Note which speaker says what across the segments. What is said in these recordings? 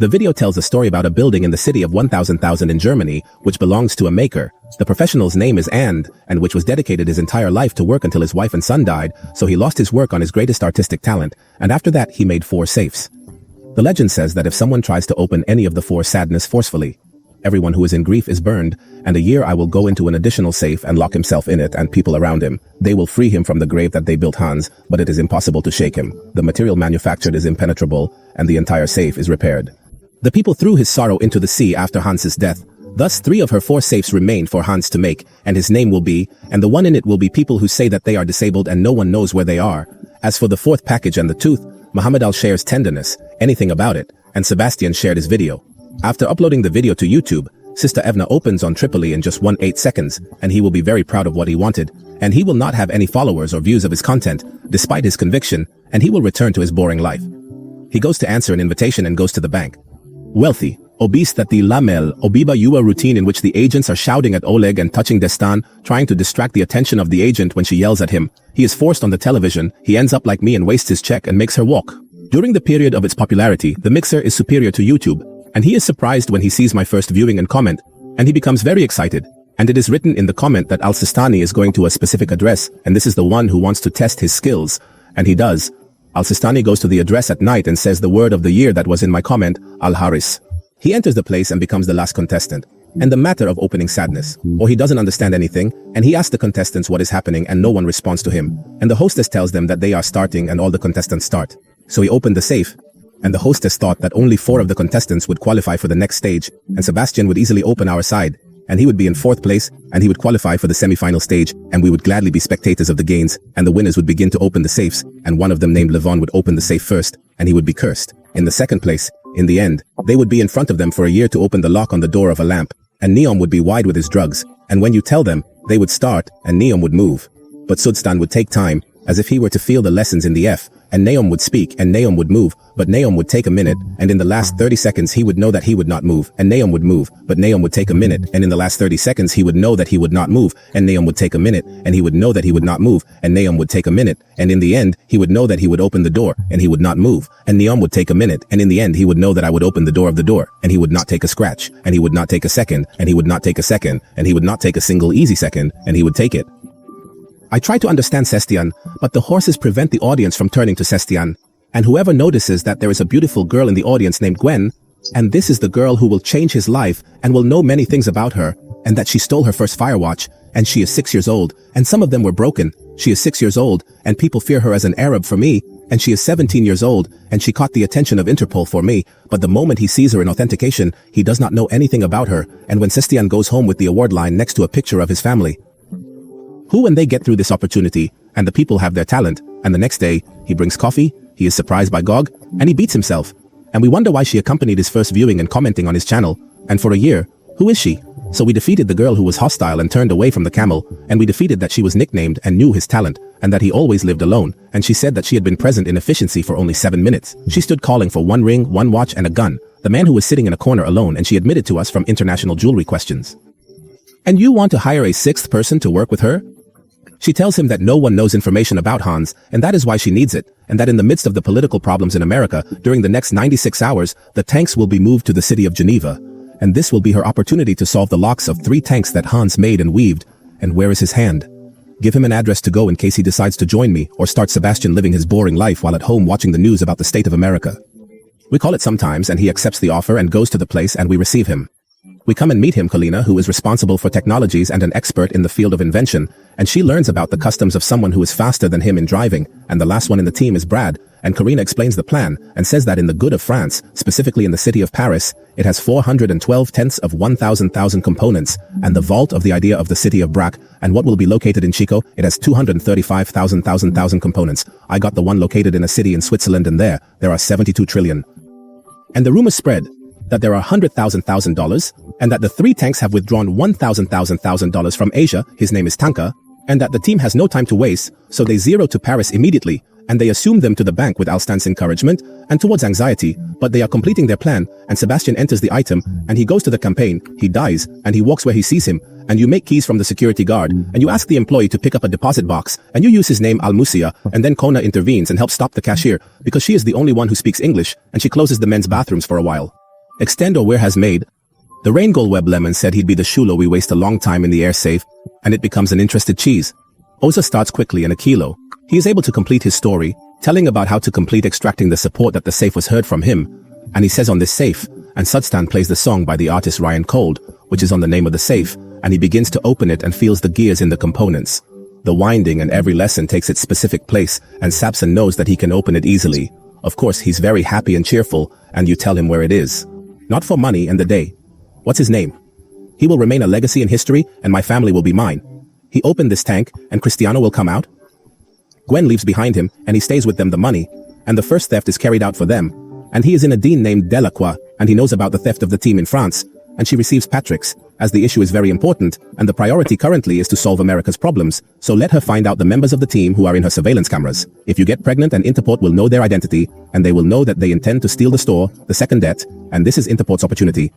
Speaker 1: The video tells a story about a building in the city of 1000,000 in Germany, which belongs to a maker. The professional's name is and which was dedicated his entire life to work until his wife and son died, so he lost his work on his greatest artistic talent, and after that he made 4 safes. The legend says that if someone tries to open any of the 4 sadness forcefully, everyone who is in grief is burned, and a year I will go into an additional safe and lock himself in it and people around him. They will free him from the grave that they built Hans, but it is impossible to shake him. The material manufactured is impenetrable, and the entire safe is repaired. The people threw his sorrow into the sea after Hans's death. Thus 3 of her 4 safes remain for Hans to make, and his name will be, and the one in it will be people who say that they are disabled and no one knows where they are. As for the 4th package and the tooth, Muhammad Al shares tenderness, anything about it, and Sebastian shared his video. After uploading the video to YouTube, Sister Evna opens on Tripoli in just 1/8 seconds, and he will be very proud of what he wanted, and he will not have any followers or views of his content, despite his conviction, and he will return to his boring life. He goes to answer an invitation and goes to the bank. Wealthy, obese that the Lamel, Obiba Yua routine in which the agents are shouting at Oleg and touching Destan, trying to distract the attention of the agent when she yells at him. He is forced on the television, he ends up like me and wastes his check and makes her walk. During the period of its popularity, the mixer is superior to YouTube, and he is surprised when he sees my first viewing and comment, and he becomes very excited. And it is written in the comment that Al-Sistani is going to a specific address, and this is the one who wants to test his skills. And he does. Al-Sistani goes to the address at night and says the word of the year that was in my comment, Al-Haris. He enters the place and becomes the last contestant. And the matter of opening sadness, or he doesn't understand anything, and he asks the contestants what is happening and no one responds to him. And the hostess tells them that they are starting and all the contestants start. So he opened the safe, and the hostess thought that only 4 of the contestants would qualify for the next stage, and Sebastian would easily open our side, and he would be in 4th place, and he would qualify for the semi-final stage, and we would gladly be spectators of the games, and the winners would begin to open the safes, and one of them named Levon would open the safe first, and he would be cursed. In the 2nd place, in the end, they would be in front of them for a year to open the lock on the door of a lamp, and Neom would be wide with his drugs, and when you tell them, they would start, and Neom would move. But Sudstan would take time, as if he were to feel the lessons in the F, and Naom would speak and Naom would move, but Naom would take a minute, and in the last 30 seconds he would know that he would not move, and Naom would move, but Naom would take a minute, and in the last 30 seconds he would know that he would not move, and Naom would take a minute, and he would know that he would not move, and Naom would take a minute, and in the end, he would know that he would open the door, and he would not move, and Naom would take a minute, and in the end he would know that I would open the door of the door, and he would not take a scratch, and he would not take a second, and he would not take a second, and he would not take a single easy second, and he would take it. I try to understand Sestian, but the horses prevent the audience from turning to Sestian. And whoever notices that there is a beautiful girl in the audience named Gwen, and this is the girl who will change his life and will know many things about her, and that she stole her first Firewatch, and she is 6 years old, and some of them were broken. She is 6 years old, and people fear her as an Arab for me, and she is 17 years old, and she caught the attention of Interpol for me, but the moment he sees her in authentication, he does not know anything about her, and when Sestian goes home with the award line next to a picture of his family. Who when they get through this opportunity, and the people have their talent, and the next day, he brings coffee, he is surprised by Gog, and he beats himself. And we wonder why she accompanied his first viewing and commenting on his channel, and for a year, who is she? So we defeated the girl who was hostile and turned away from the camel, and we defeated that she was nicknamed and knew his talent, and that he always lived alone, and she said that she had been present in efficiency for only 7 minutes. She stood calling for 1 ring, 1 watch, and a gun, the man who was sitting in a corner alone, and she admitted to us from international jewelry questions. And you want to hire a 6th person to work with her? She tells him that no one knows information about Hans, and that is why she needs it, and that in the midst of the political problems in America, during the next 96 hours, the tanks will be moved to the city of Geneva. And this will be her opportunity to solve the locks of 3 tanks that Hans made and weaved. And where is his hand? Give him an address to go in case he decides to join me, or start Sebastian living his boring life while at home watching the news about the state of America. We call it sometimes, and he accepts the offer and goes to the place, and we receive him. We come and meet him, Kalina, who is responsible for technologies and an expert in the field of invention, and she learns about the customs of someone who is faster than him in driving, and the last one in the team is Brad, and Karina explains the plan, and says that in the good of France, specifically in the city of Paris, it has 412 tenths of 1,000,000 components, and the vault of the idea of the city of Brac, and what will be located in Chico, it has 235,000 components. I got the one located in a city in Switzerland, and there are 72 trillion. And the rumor spread that there are $100,000, and that the 3 tanks have withdrawn $1,000 from Asia, his name is Tanka, and that the team has no time to waste, so they zero to Paris immediately, and they assume them to the bank with Alstan's encouragement and towards anxiety, but they are completing their plan, and Sebastian enters the item, and he goes to the campaign, he dies, and he walks where he sees him, and you make keys from the security guard, and you ask the employee to pick up a deposit box, and you use his name Al-Musia, and then Kona intervenes and helps stop the cashier, because she is the only one who speaks English, and she closes the men's bathrooms for a while. Extend or where has made. The Rain Gold Web Lemon said he'd be the Shulo we waste a long time in the air safe, and it becomes an interested cheese. Oza starts quickly in a kilo. He is able to complete his story, telling about how to complete extracting the support that the safe was heard from him, and he says on this safe, and Sudstan plays the song by the artist Ryan Cold, which is on the name of the safe, and he begins to open it and feels the gears in the components. The winding and every lesson takes its specific place, and Sapson knows that he can open it easily. Of course, he's very happy and cheerful, and you tell him where it is. Not for money and the day. What's his name? He will remain a legacy in history, and my family will be mine. He opened this tank, and Cristiano will come out. Gwen leaves behind him, and he stays with them the money, and the first theft is carried out for them, and he is in a dean named Delacroix, and he knows about the theft of the team in France, and she receives Patrick's, as the issue is very important, and the priority currently is to solve America's problems, so let her find out the members of the team who are in her surveillance cameras. If you get pregnant, and Interport will know their identity, and they will know that they intend to steal the store, the second debt, and this is Interport's opportunity.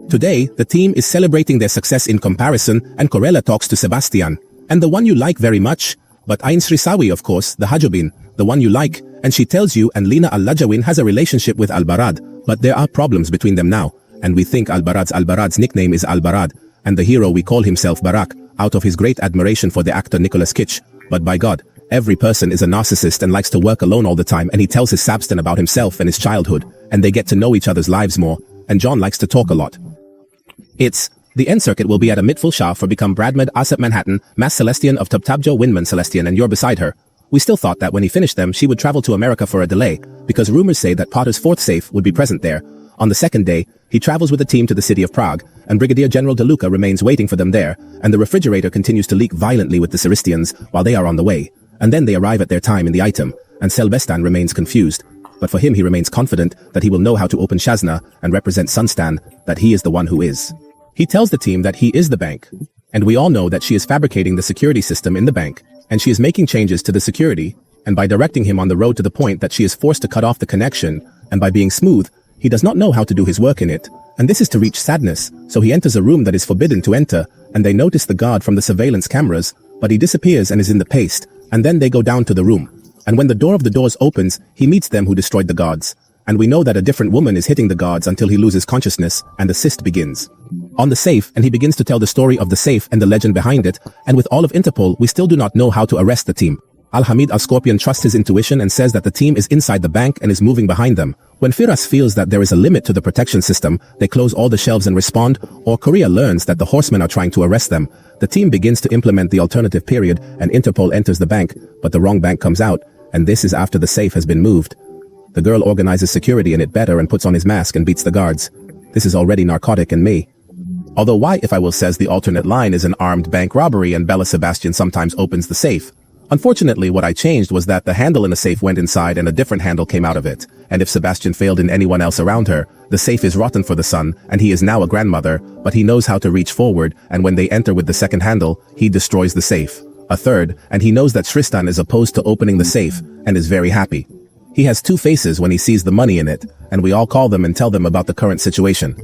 Speaker 1: Today, the team is celebrating their success in comparison, and Corella talks to Sebastian, and the one you like very much, but Ain Srisawi, of course, the Hajobin, the one you like, and she tells you and Lina Al-Lajawin has a relationship with Al-Barad, but there are problems between them now, and we think Al-Barad's nickname is Al-Barad, and the hero we call himself Barak, out of his great admiration for the actor Nicolas Kitch, but by God, every person is a narcissist and likes to work alone all the time, and he tells his Sabstan about himself and his childhood, and they get to know each other's lives more, and John likes to talk a lot. The end circuit will be at a Mitful Shah for become Bradmed Asset Manhattan, Mass Celestian of Tubtabjo Windman Celestian, and you're beside her. We still thought that when he finished them she would travel to America for a delay, because rumors say that Potter's fourth safe would be present there. On the second day, he travels with the team to the city of Prague, and Brigadier General De Luca remains waiting for them there, and the refrigerator continues to leak violently with the Ceristians while they are on the way, and then they arrive at their time in the item, and Selbestan remains confused. But for him he remains confident that he will know how to open Shazna and represent Sunstan, that he is the one who is. He tells the team that he is the bank, and we all know that she is fabricating the security system in the bank, and she is making changes to the security, and by directing him on the road to the point that she is forced to cut off the connection, and by being smooth, he does not know how to do his work in it, and this is to reach sadness, so he enters a room that is forbidden to enter, and they notice the guard from the surveillance cameras, but he disappears and is in the paste, and then they go down to the room, and when the door of the doors opens, he meets them who destroyed the guards, and we know that a different woman is hitting the guards until he loses consciousness, and the cyst begins. On the safe, and he begins to tell the story of the safe and the legend behind it, and with all of Interpol, we still do not know how to arrest the team. Al-Hamid Al-Scorpion trusts his intuition and says that the team is inside the bank and is moving behind them. When Firas feels that there is a limit to the protection system, they close all the shelves and respond, or Korea learns that the horsemen are trying to arrest them. The team begins to implement the alternative period, and Interpol enters the bank, but the wrong bank comes out, and this is after the safe has been moved. The girl organizes security in it better and puts on his mask and beats the guards. This is already narcotic in me. Although why if I will says the alternate line is an armed bank robbery and Bella Sebastian sometimes opens the safe. Unfortunately, what I changed was that the handle in the safe went inside and a different handle came out of it. And if Sebastian failed in anyone else around her, the safe is rotten for the son, and he is now a grandmother, but he knows how to reach forward, and when they enter with the second handle, he destroys the safe. A third, and he knows that Tristan is opposed to opening the safe, and is very happy. He has two faces when he sees the money in it, and we all call them and tell them about the current situation.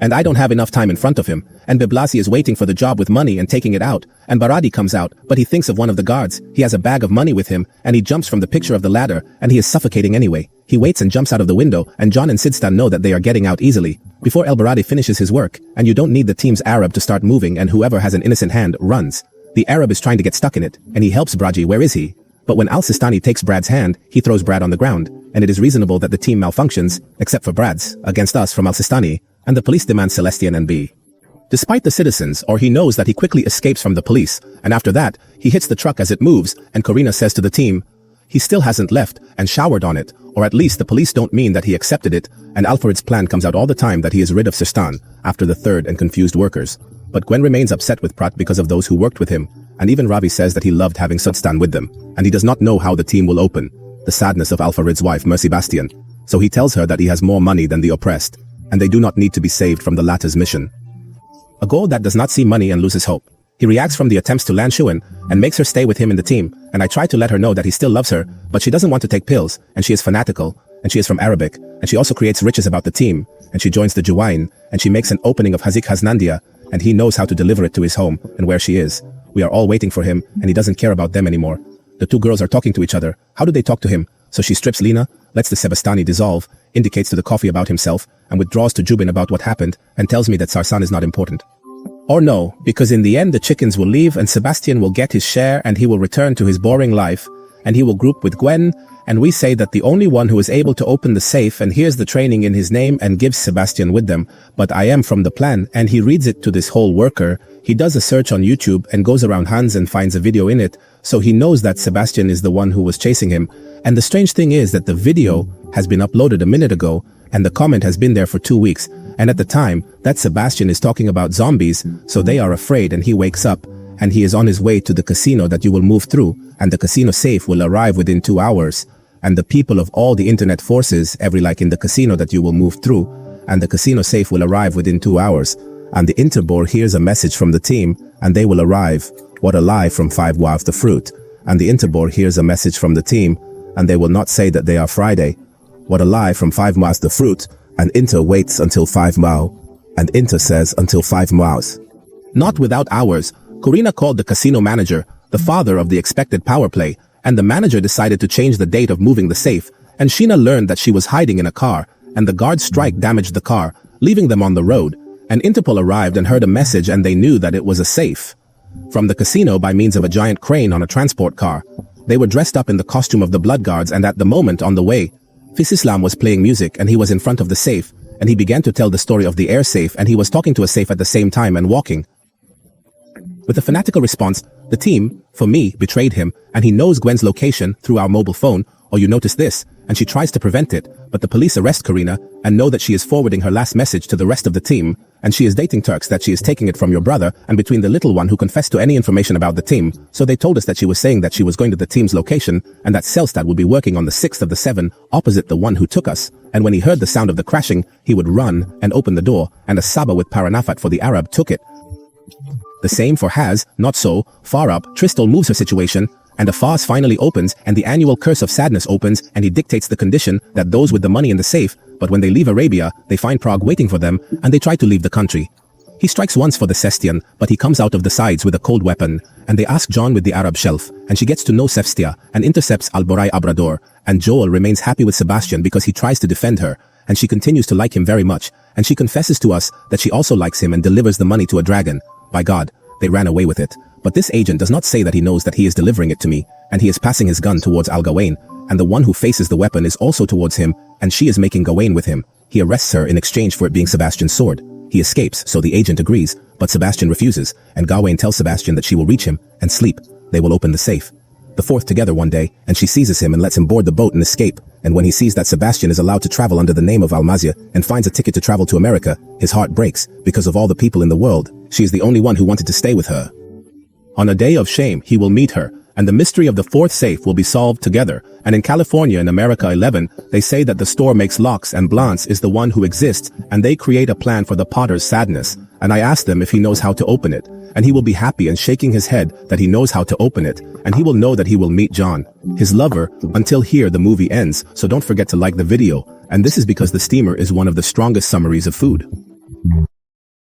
Speaker 1: And I don't have enough time in front of him, and Biblasi is waiting for the job with money and taking it out, and Baradi comes out, but he thinks of one of the guards. He has a bag of money with him, and he jumps from the picture of the ladder, and he is suffocating anyway. He waits and jumps out of the window, and John and Sidstan know that they are getting out easily, before El Baradi finishes his work, and you don't need the team's Arab to start moving, and whoever has an innocent hand runs. The Arab is trying to get stuck in it, and he helps Braji. Where is he? But when Al-Sistani takes Brad's hand, he throws Brad on the ground, and it is reasonable that the team malfunctions, except for Brad's, against us from Al-Sistani, and the police demand Celestian and B. Despite the citizens, or he knows that he quickly escapes from the police, and after that, he hits the truck as it moves, and Corina says to the team, he still hasn't left, and showered on it, or at least the police don't mean that he accepted it, and Alfred's plan comes out all the time that he is rid of Sistan, after the third and confused workers. But Gwen remains upset with Prat because of those who worked with him, and even Ravi says that he loved having Sudstan with them, and he does not know how the team will open. The sadness of Alfred's wife, Mercy Bastian. So he tells her that he has more money than the oppressed, and they do not need to be saved from the latter's mission. A goal that does not see money and loses hope. He reacts from the attempts to land Shuan, and makes her stay with him in the team, and I try to let her know that he still loves her, but she doesn't want to take pills, and she is fanatical, and she is from Arabic, and she also creates riches about the team, and she joins the Juwain, and she makes an opening of Hazik Haznandia, and he knows how to deliver it to his home, and where she is. We are all waiting for him, and he doesn't care about them anymore. The two girls are talking to each other. How do they talk to him? So she strips Lina, lets the Sebastani dissolve, indicates to the coffee about himself, and withdraws to Jubin about what happened, and tells me that Sarsan is not important. Or no, because in the end the chickens will leave and Sebastian will get his share and he will return to his boring life, and he will group with Gwen, and we say that the only one who is able to open the safe and hears the training in his name and gives Sebastian with them, but I am from the plan, and he reads it to this whole worker. He does a search on YouTube and goes around Hans and finds a video in it, so he knows that Sebastian is the one who was chasing him. And the strange thing is that the video has been uploaded a minute ago, and the comment has been there for 2 weeks, and at the time, that Sebastian is talking about zombies, so they are afraid, and he wakes up, and he is on his way to the casino that you will move through, and the casino safe will arrive within 2 hours, and the people of all the internet forces, every like in the casino that you will move through, and the casino safe will arrive within 2 hours, and the Interbor hears a message from the team, and they will arrive. What a lie from 5 Wow the fruit. And the Interbor hears a message from the team, and they will not say that they are Friday. What a lie from 5 Mouse the fruit, and Inter waits until 5 Mao, and Inter says until 5 Mouse. Not without hours, Corina called the casino manager, the father of the expected power play, and the manager decided to change the date of moving the safe, and Sheena learned that she was hiding in a car, and the guard's strike damaged the car, leaving them on the road, and Interpol arrived and heard a message and they knew that it was a safe. From the casino by means of a giant crane on a transport car. They were dressed up in the costume of the blood guards, and at the moment on the way, Fisislam was playing music and he was in front of the safe, and he began to tell the story of the air safe, and he was talking to a safe at the same time and walking. With a fanatical response, the team, for me, betrayed him, and he knows Gwen's location through our mobile phone, or you notice this, and she tries to prevent it, but the police arrest Corina and know that she is forwarding her last message to the rest of the team, and she is dating Turks, that she is taking it from your brother, and between the little one who confessed to any information about the team, so they told us that she was saying that she was going to the team's location, and that Selstad would be working on the 6th of the 7, opposite the one who took us, and when he heard the sound of the crashing, he would run and open the door, and a Saba with Paranafat for the Arab took it. The same for Haz, not so, far up, Tristel moves her situation, and a Faz finally opens, and the annual curse of sadness opens, and he dictates the condition that those with the money in the safe, but when they leave Arabia, they find Prague waiting for them, and they try to leave the country. He strikes once for the Sestian, but he comes out of the sides with a cold weapon, and they ask John with the Arab shelf, and she gets to know Sefstia, and intercepts Alborai Abrador, and Joel remains happy with Sebastian because he tries to defend her, and she continues to like him very much, and she confesses to us that she also likes him and delivers the money to a dragon. By God, they ran away with it. But this agent does not say that he knows that he is delivering it to me, and he is passing his gun towards Al Gawain, and the one who faces the weapon is also towards him, and she is making Gawain with him. He arrests her in exchange for it being Sebastian's sword. He escapes, so the agent agrees, but Sebastian refuses, and Gawain tells Sebastian that she will reach him and sleep. They will open the safe. The fourth together one day, and she seizes him and lets him board the boat and escape, and when he sees that Sebastian is allowed to travel under the name of Almazia and finds a ticket to travel to America, his heart breaks, because of all the people in the world, she is the only one who wanted to stay with her. On a day of shame, he will meet her, and the mystery of the fourth safe will be solved together, and in California in America 11, they say that the store makes locks and Blance is the one who exists, and they create a plan for the Potter's sadness, and I ask them if he knows how to open it, and he will be happy and shaking his head that he knows how to open it, and he will know that he will meet John, his lover, until here the movie ends, so don't forget to like the video, and this is because the steamer is one of the strongest summaries of food.